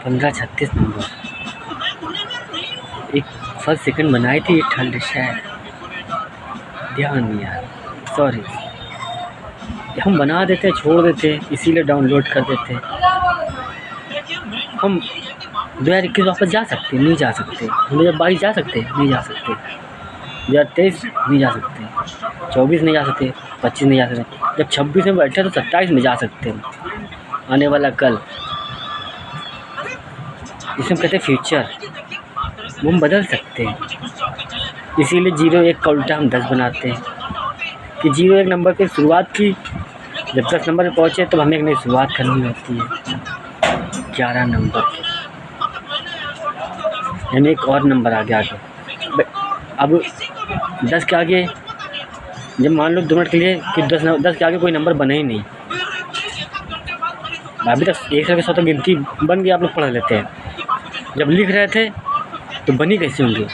1536 number. एक first second बनाई थी ठंड शायद, ध्यान नहीं यार, सॉरी। हम बना देते छोड़ देते, इसीलिए डाउनलोड कर देते। हम 2021 वापस जा सकते नहीं जा सकते, 2022 जा सकते नहीं जा सकते, 2023 नहीं जा सकते, 24 नहीं जा सकते, 25 नहीं जा सकते। जब 26 में बैठे तो 27 में जा सकते हैं। आने वाला कल, जिसे हम कहते हैं फ्यूचर, वो हम बदल सकते हैं। इसीलिए 0-1 का उल्टा हम 10 बनाते हैं कि 0-1 नंबर की शुरुआत की, जब 10 नंबर पे पहुँचे तो हमें एक नई शुरुआत करनी होती है 11 नंबर की, यानी एक और नंबर आ गया आगे। अब 10 के आगे, जब मान लो 2 मिनट के लिए कि 10 के आगे कोई नंबर बना ही नहीं, अभी तक 1 से 100 तक गिनती बन गई, आप लोग पढ़ लेते हैं। जब लिख रहे थे तो बनी कैसे होंगे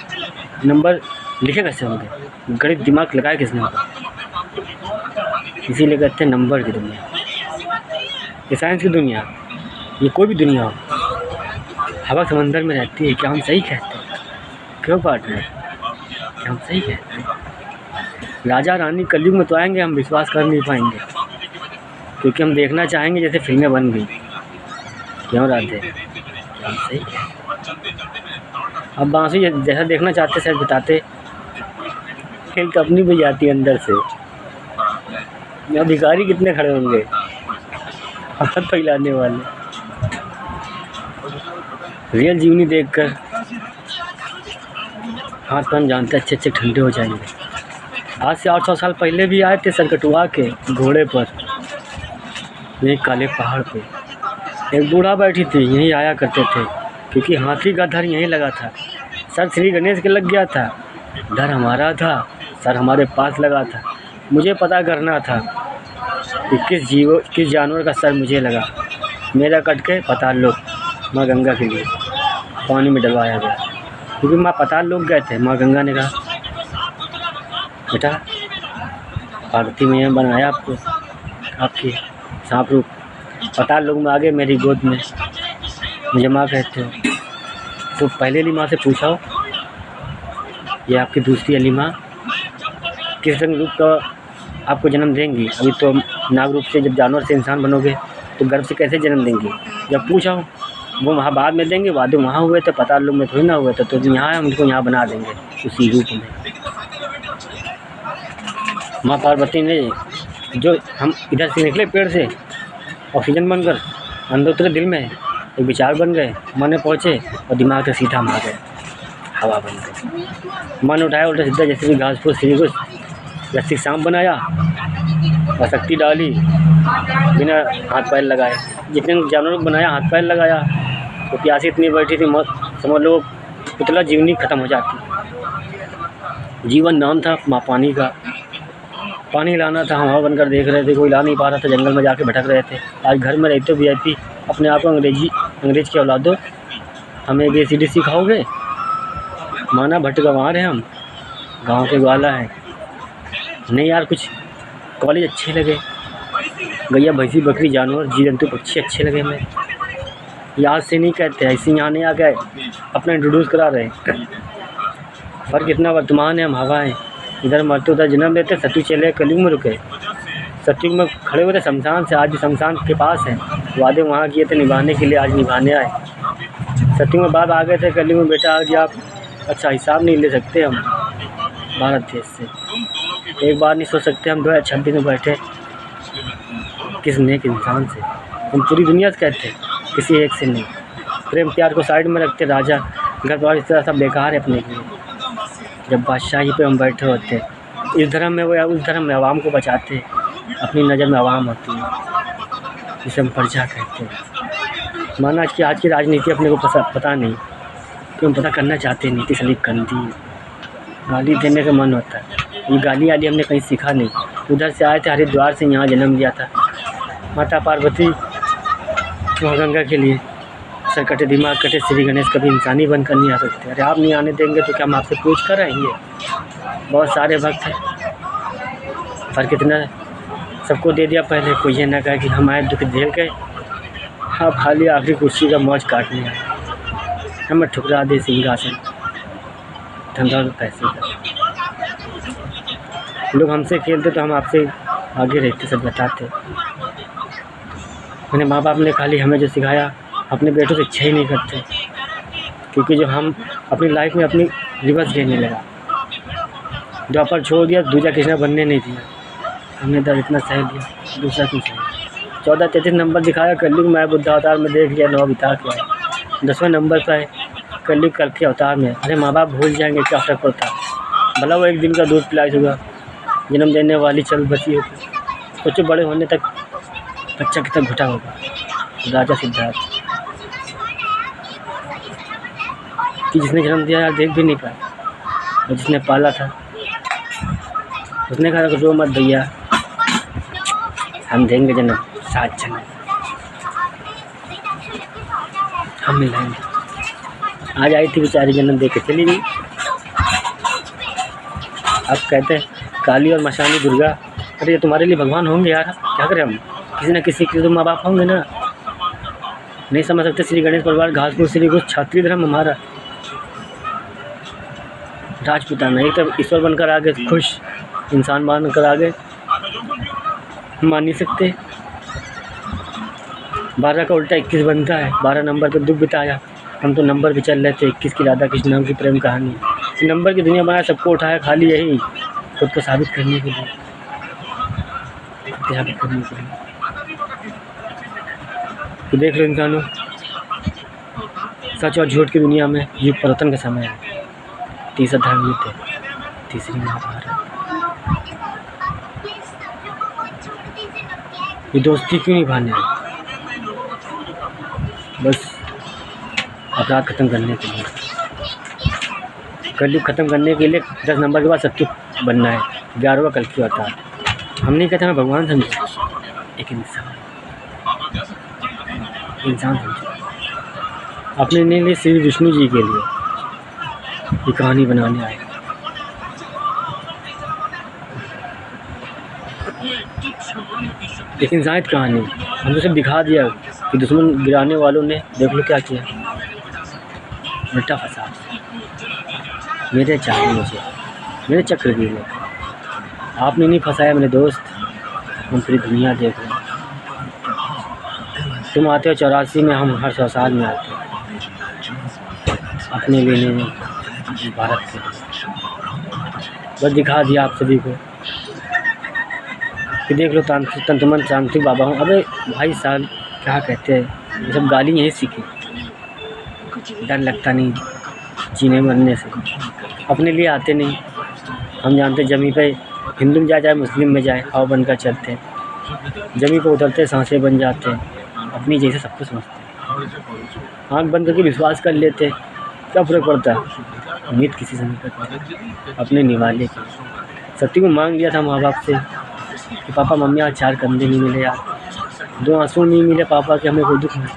नंबर, लिखे कैसे होंगे, गणित दिमाग लगाए किसने होगा। इसीलिए कहते हैं नंबर की दुनिया, ये साइंस की दुनिया, ये कोई भी दुनिया हो, हवा समंदर में रहती है। क्या हम सही कहते हैं? क्यों पार्टनर, क्या हम सही कहते हैं? राजा रानी कलयुग में तो आएंगे, हम विश्वास कर नहीं पाएंगे, क्योंकि हम देखना चाहेंगे जैसे फिल्में बन गई। क्यों राधे, क्या हम सही कहते हैं? अब बांसुरी जैसा देखना चाहते शायद बताते, खेल अपनी भी जाती है अंदर से। यहाँ भिखारी कितने खड़े होंगे हाथ फैलाने वाले, रियल जीवनी देखकर हाथ पान जानते अच्छे अच्छे ठंडे हो जाएंगे। आज से 800 साल पहले भी आए थे सरकटुआ के घोड़े पर, यही काले पहाड़ पे एक बूढ़ा बैठी थी, यहीं आया करते थे, क्योंकि हाथी का धर यहीं लगा था। सर श्री गणेश के लग गया था, धर हमारा था, सर हमारे पास लगा था। मुझे पता करना था कि किस जानवर का सर मुझे लगा। मेरा कट के पताल लोक माँ गंगा के लिए पानी में डलवाया गया, क्योंकि माँ पताल लोक गए थे। माँ गंगा ने कहा, बेटा पार्वती मैया बनाया आपको, आपकी सांप रूप, पताल लोक में आ गए मेरी गोद में, मुझे माँ कहते हो। तो पहले वाली माँ से पूछा हो, ये आपकी दूसरी वाली माँ किस रंग रूप का आपको जन्म देंगी। अभी तो नाग रूप से, जब जानवर से इंसान बनोगे तो गर्भ से कैसे जन्म देंगी। जब पूछा हो, वो वहाँ बाद में देंगे, बाद में वहाँ हुए थे, पताल लोक में थोड़ी ना हुए थे, तो यहाँ हम उनको यहाँ बना देंगे उसी रूप में। माँ पार्वती ने, जो हम इधर से निकले पेड़ से ऑक्सीजन बनकर, अंदर उतरे दिल में एक विचार बन गए, मन में पहुँचे और दिमाग से सीधा मार गए, हवा बन गई। मन उठाया उल्टा सीधा, जैसे भी घास फूस श्री कुछ रस्सी सांप बनाया और शक्ति डाली, बिना हाथ पैर लगाए। जितने जानवरों को बनाया हाथ पैर लगाया, तो प्यासी इतनी बैठी थी, समझ लो पुतला जीवनी ख़त्म हो जाती। जीवन नाम था माँ पानी का, पानी लाना था, हवा बनकर देख रहे थे, कोई ला नहीं पा रहा था, जंगल में जाके भटक रहे थे। आज घर में रहते हो VIP, अपने आप को अंग्रेज की औलादो, हमें ABCD सिखाओगे। माना भट्ट गंवार हैं हम, गांव के ग्वाला हैं। नहीं यार, कुछ कॉलेज अच्छे लगे, गैया भैंसी बकरी जानवर जीव जंतु पक्षी अच्छे लगे हमें। याद से नहीं कहते, ऐसे यहाँ नहीं आ गए अपना इंट्रोड्यूस करा रहे। फ़र्क इतना वर्तमान है, हम हवा हैं, इधर मरते उधर जन्म लेते। सतयुग चले कलयुग में रुके, सतयुग में खड़े हुए थे शमशान से, आज भी शमशान के पास हैं। वादे वहाँ किए थे निभाने के लिए, आज निभाने आए। सतयुग में बाद आ गए थे, कलयुग में बेटा आ गया। अच्छा हिसाब नहीं ले सकते हम भारत देश से, एक बार नहीं सोच सकते हम 2026 में बैठे किस नेक इंसान से। हम पूरी दुनिया से कहते किसी एक से नहीं, प्रेम प्यार को साइड में रखते। राजा घर बार इस तरह सब बेकार है अपने लिए। जब बादशाही पे हम बैठे होते, इस धर्म में वो या उस धर्म में, आवाम को बचाते। अपनी नज़र में आवाम होती है, जिसे हम प्रजा कहते हैं। माना कि आज की राजनीति अपने को पता नहीं, क्यों पता करना चाहते। नीति सलीब गंदी, गाली देने का मन होता है। ये गाली आली हमने कहीं सीखा नहीं, उधर से आए थे, हरिद्वार से यहाँ जन्म लिया था। माता पार्वती माँ गंगा के लिए सर कटे दिमाग कटे, श्री गणेश कभी इंसानी बनकर नहीं आ सकते। अरे आप नहीं आने देंगे तो क्या हम आपसे पूछ कर आएंगे। बहुत सारे भक्त हैं, फ़र्क इतना सबको दे दिया पहले। कोई ये ना कहे कि हम आए दुख झेल के आप खाली आखिरी कुर्सी का मौज काटने आए, हमें ठुकरा दे सिंहासन, धंधा और पैसे का। लोग हमसे खेलते तो हम आपसे आगे रहते, सब बताते। मैंने माँ बाप ने खाली हमें जो सिखाया, अपने बेटों से इच्छा ही नहीं करते, क्योंकि जो हम अपनी लाइफ में अपनी रिवर्स लेने लगा, द्वापर छोड़ दिया, दूसरा कृष्णा बनने नहीं दिया। हमने दर्द इतना सह लिया, दूसरा क्यों सह। 14-33 नंबर दिखाया, कलयुग में बुद्ध अवतार में देख लिया 9 बिता के आए। 10वें नंबर पर है कलयुग कल के अवतार में। अरे माँ बाप भूल जाएंगे, क्या फर्क पड़ता, भला वो एक दिन का दूध पिलाए होगा, जन्म देने वाली चल बसी होगी। सोचो बड़े होने तक बच्चा कितना घुटा होगा। राजा सिद्धार्थ कि जिसने जन्म दिया यार देख भी नहीं पाया, और जिसने पाला था उसने कहा रो मत भैया, हम देंगे जन्म, 7 जन्म हम मिलाएंगे। आज आई थी बेचारी, जन्म दे के चली गई। आप कहते हैं काली और मशानी दुर्गा, अरे ये तुम्हारे लिए भगवान होंगे यार, क्या करें हम, किसी न किसी के तो माँ बाप होंगे ना। नहीं समझ सकते श्री गणेश परिवार घासपुर श्री कुछ क्षत्रिय धर्म हमारा, राजपुताना एक तब ईश्वर बनकर आगे खुश, इंसान बनकर आगे मान नहीं सकते। 12 का उल्टा 21 बनता है, 12 नंबर पर दुख बिताया। हम तो नंबर भी चल रहे थे, 21 की राधा कृष्ण नाम की प्रेम कहानी। नंबर की दुनिया बनाया, सबको उठाया खाली यही खुद को साबित करने के लिए, साबित करने के लिए। तो देख लो इंसानों, सच और झूठ की दुनिया में युग परिवर्तन का समय है। तीसरा धर्म युद्ध है, तीसरी महाभारत। ये दोस्ती क्यों निभाने है, बस अपराध खत्म करने के लिए, कलयुग खत्म करने के लिए 10 नंबर के बाद सत्युग बनना है। 11वां कल की अवतार। हम नहीं कहते हमें भगवान समझे, एक इंसान समझे। अपने लिए श्री विष्णु जी के लिए ये कहानी बनाने आए। लेकिन जायद कहानी हमने सिर्फ दिखा दिया कि दुश्मन गिराने वालों ने देख लो क्या किया, उल्टा फसाद। मेरे चाहिए मुझे, मेरे चक्र गिरे, आपने नहीं फंसाया मेरे दोस्त। हम पूरी दुनिया देख रहे हैं। तुम आते हो 84 में, हम हर 100 साल में आते हैं अपने लेने भारत के। बस दिखा दिया आप सभी को कि देख लो तांत्रिक तंत्रमंत्र तांत्रिक बाबा हूँ। अबे भाई साहब क्या कहते हैं, ये सब गाली यहीं सीखी। डर लगता नहीं जीने मरने से, अपने लिए आते नहीं। हम जानते जमी पे हिंदू में जाए चाहे मुस्लिम में जाए, हवा बनकर चलते हैं, जमी पे उतरते सांसें बन जाते हैं, अपनी जैसे सब कुछ समझते हैं। आँख बंद करके विश्वास कर लेते हैं, क्या फर्क पड़ता है। उम्मीद किसी से नहीं करते अपने निवाले की। सत्य को मांग लिया था माँ बाप से कि पापा मम्मी आज 4 कंधे नहीं मिले यार, 2 आंसू नहीं मिले पापा के, हमें कोई दुख नहीं।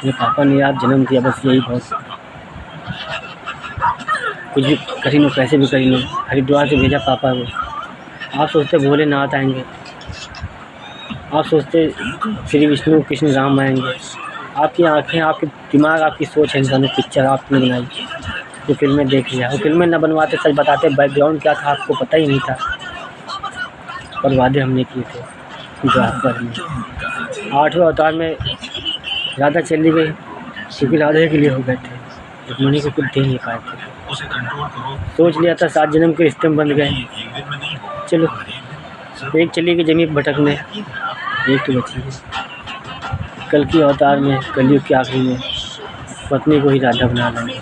मेरे पापा ने यार जन्म दिया, बस यही बहुत। कुछ भी करी लो, कैसे भी करी लो, हरिद्वार से भेजा पापा को। आप सोचते भोलेनाथ आएंगे, आप सोचते श्री विष्णु कृष्ण राम आएंगे। आपकी आंखें, आपके दिमाग, आपकी सोच है इंसानों, पिक्चर आपने बनाई, जो फिल्में देख लिया। वो फिल्में न बनवाते, सच बताते, बैकग्राउंड क्या था आपको पता ही नहीं था। और वादे हमने किए थे जो आप कर लिए। 8वें अवतार में राधा चली गई क्योंकि राधे के लिए हो गए थे, रुक्मिणी को कुछ दे नहीं पाए थे। सोच लिया था 7 जन्म के रिश्ते में बंध गए। चलो एक चली गई जमीन भटकने, एक तो बची है। कल की अवतार में, कलयुग के आखिरी में पत्नी को ही राधा बना लेंगे।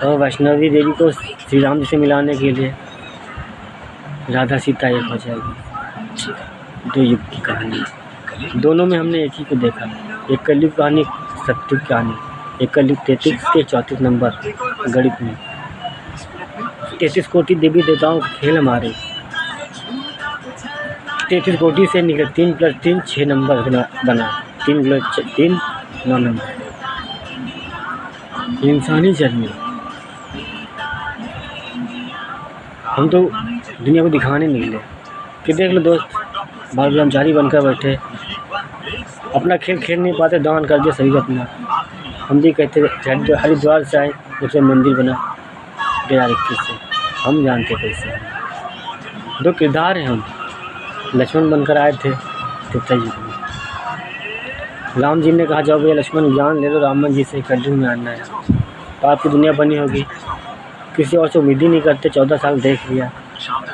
और वैष्णवी देवी को श्री राम जी से मिलाने के लिए राधा सीता एक हो जाएगी। 2 युग की कहानी, दोनों में हमने एक ही को देखा। एक कलयुग कहानी, सत्युग कहानी। एक कलयुग 33 के 34 नंबर गणित में 33 कोटि देवी देवताओं का खेल हमारे। 33 कोटि से निकले 3 + 3 6 नंबर बना, 3 + 3 9 नंबर। इंसानी जर्नी हम तो दुनिया को दिखाने निकले कि देख लो दोस्त, बाल ब्रह्मचारी बनकर बैठे, अपना खेल खेल नहीं पाते, दान कर दिया शरीर अपना। हम भी कहते हरिद्वार से आए जब से मंदिर बना 2021 से, हम जानते कैसे हैं। 2 किरदार हैं हम, लक्ष्मण बनकर आए थे त्रेता युग में। राम जी ने कहा जाओ भैया लक्ष्मण ज्ञान ले लो रामन जी से, कलयुग में आना है तो आपकी दुनिया बनी होगी। किसी और से उम्मीद ही नहीं करते, 14 साल देख लिया,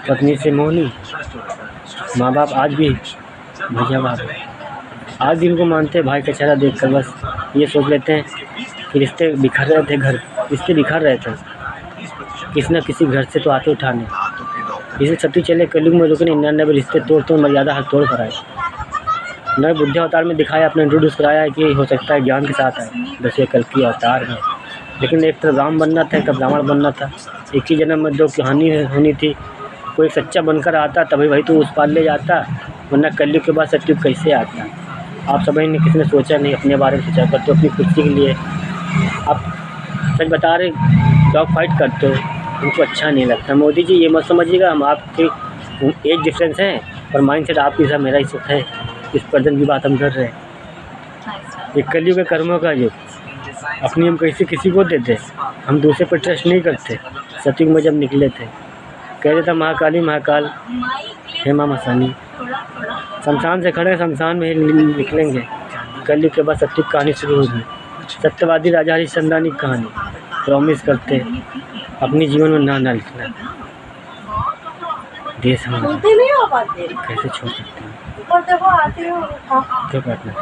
पत्नी से मोहनी, माँ बाप आज भी भैया बाप आज भी इनको मानते हैं। भाई का चेहरा देख कर बस ये सोच लेते हैं कि रिश्ते बिखर रहे थे, रिश्ते बिखर रहे थे, किसी न किसी घर से तो आते उठाने। इसे छठी चले कलयुग में रुके 99 रिश्ते तोड़ मर्यादा हर तोड़ कर आए। नए बुद्धि अवतार में दिखाया, अपने इंट्रोड्यूस कराया है कि हो सकता है ज्ञान के साथ आए 10वें कल की अवतार में। लेकिन एक तरफ राम बनना था, एक तरफ रावण बनना था। एक ही जन्म में 2 कहानी होनी थी। कोई सच्चा बनकर आता तभी भाई तो उस पार ले जाता, वरना कलयुग के बाद सत्युग कैसे आता। आप सभी ने किसी ने सोचा नहीं, अपने बारे में सोचा करते हो अपनी खुशी के लिए। आप सच बता रहे डॉग फाइट करते हो, उनको अच्छा नहीं लगता। मोदी जी ये मत समझिएगा हम आपके एज डिफरेंस हैं, पर माइंड सेट आपकी सब मेरा ही सब है। इस पर्सन की बात हम कर रहे हैं। ये कलयुग के कर्मों का युग, अपनी हम कैसे किसी को देते, हम दूसरे पर ट्रस्ट नहीं करते। सतयुग में जब निकले थे कह रहे थे महाकाली महाकाल हे माँ मसानी, शमशान से खड़े शमशान में ही निकलेंगे। कलयुग के बाद सतयुग कहानी शुरू होगी। सत्यवादी राजा हरिश्चंद्रानी की कहानी प्रॉमिस करते अपनी जीवन में ना लिखना। देश हमारा कैसे छोड़ सकते हैं, क्यों काटना,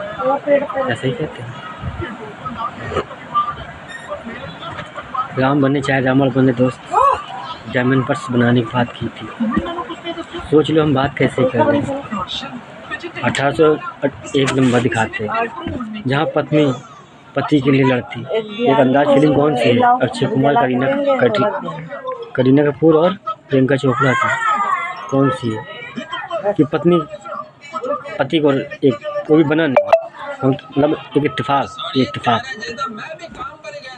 ऐसा ही कहते हैं। राम बने चाहे रावण बने दोस्त, डायमंड पर्स बनाने की बात की थी। सोच लो हम बात कैसे कर रहे हैं। 1801 नंबर दिखाते हैं जहाँ पत्नी पति के लिए लड़ती। एक अंदाज फिल्म कौन सी है? अक्षय कुमार, करीना कपूर और प्रियंका चोपड़ा की। कौन सी है कि पत्नी पति को एक वो भी बना नहीं, मतलब एक इत्तेफाक।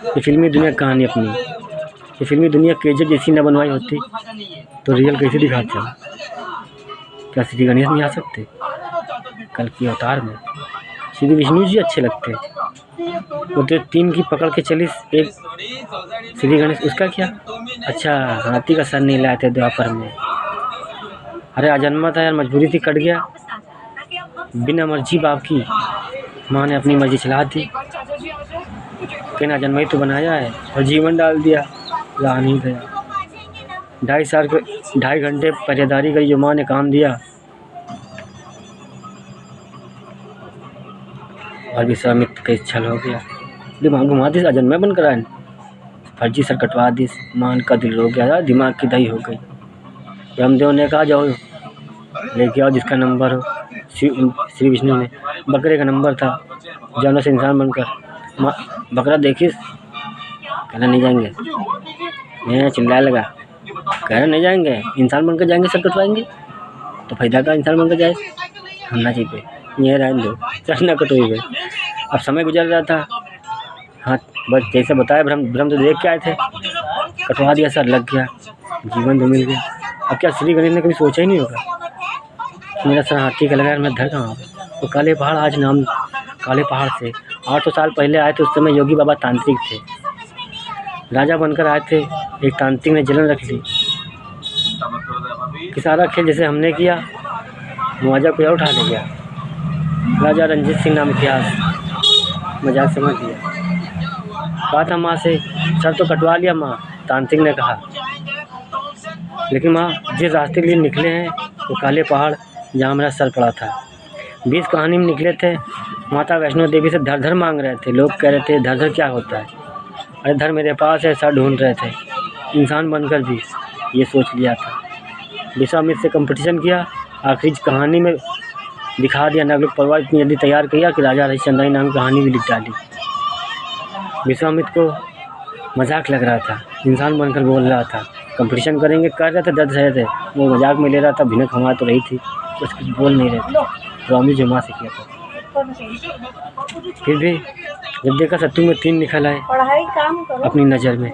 ये फिल्मी दुनिया कहानी अपनी, ये फिल्मी दुनिया केजीएफ जैसी न बनवाई होती तो रियल कैसे दिखाते हैं। क्या श्री गणेश नहीं आ सकते कल की अवतार में? श्री विष्णु जी अच्छे लगते, वो तो 3 की पकड़ के चली, एक श्री गणेश उसका क्या? अच्छा हाथी का सर नहीं लाए थे द्वापर में। अरे अजन्मा था यार, मजबूरी थी, कट गया। बिना मर्जी बाप की माँ ने अपनी मर्जी चला दी, लेकिन अजन्मा ही तो बनाया है और जीवन डाल दिया, ला नहीं गया। 2.5 साल को 2.5 घंटे पहरेदारी करी जो माँ ने काम दिया, और विश्वामित्र का छल हो गया। दिमाग घुमा दी, अजन्मा बनकर आए, फर्जी सर कटवा दी, मान का दिल रो गया, दिमाग की दही हो गई। रामदेव ने कहा जाओ लेके आओ जिसका नंबर हो। श्री विष्णु ने बकरे का नंबर था, जानवर से इंसान बनकर बकरा देखिस, कहना नहीं जाएंगे, मैं चिल्लाने लगा, कहना नहीं जाएंगे, इंसान बनकर जाएंगे, सब कटवाएंगे तो फायदा का इंसान बनकर जाए, हमना चाहिए ये रहने दो, चलना कटोई गए। अब समय गुजर रहा था, हाँ बस जैसे बताया भ्रम तो देख के आए थे, कटवा दिया, सर लग गया, जीवन तो मिल गया। अब क्या श्री गणेश ने कभी सोचा ही नहीं होगा मेरा सर हाथी का लगा, मैं धर कहाँ। तो काले पहाड़, आज नाम काले पहाड़ से 800 साल पहले आए थे। उस समय योगी बाबा तांत्रिक थे, राजा बनकर आए थे। एक तांत्रिक ने जलन रख ली कि सारा खेल जैसे हमने किया, मुआवजा कोई और उठा ले गया। राजा रंजीत सिंह नाम इतिहास, मजाक समझ लिया। कहा था माँ से, सर तो कटवा लिया माँ, तांत्रिक ने कहा, लेकिन माँ जिस रास्ते के लिए निकले हैं वो काले पहाड़ जहाँ मेरा सर पड़ा था। 20 कहानी में निकले थे, माता वैष्णो देवी से धर मांग रहे थे। लोग कह रहे थे धर क्या होता है? अरे धर मेरे पास है, सर ढूंढ रहे थे। इंसान बनकर भी ये सोच लिया था। विश्वामित्र से कंपटीशन किया, आखिरी कहानी में दिखा दिया। नागलोक परिवार इतनी जल्दी तैयार किया कि राजा हरिश्चंद्र नाम की कहानी भी लिख डाली। विश्वामित्र को मजाक लग रहा था, इंसान बनकर बोल रहा था, कंपटीशन करेंगे, कर रहे थे, दर्द सह थे, वो मजाक में ले रहा था। भिनक हवा तो रही थी, कुछ बोल नहीं रहे थे। प्रॉमिस जो माँ से किया था, फिर भी जब देखा सत्तू में 3 निकल आए अपनी नज़र में,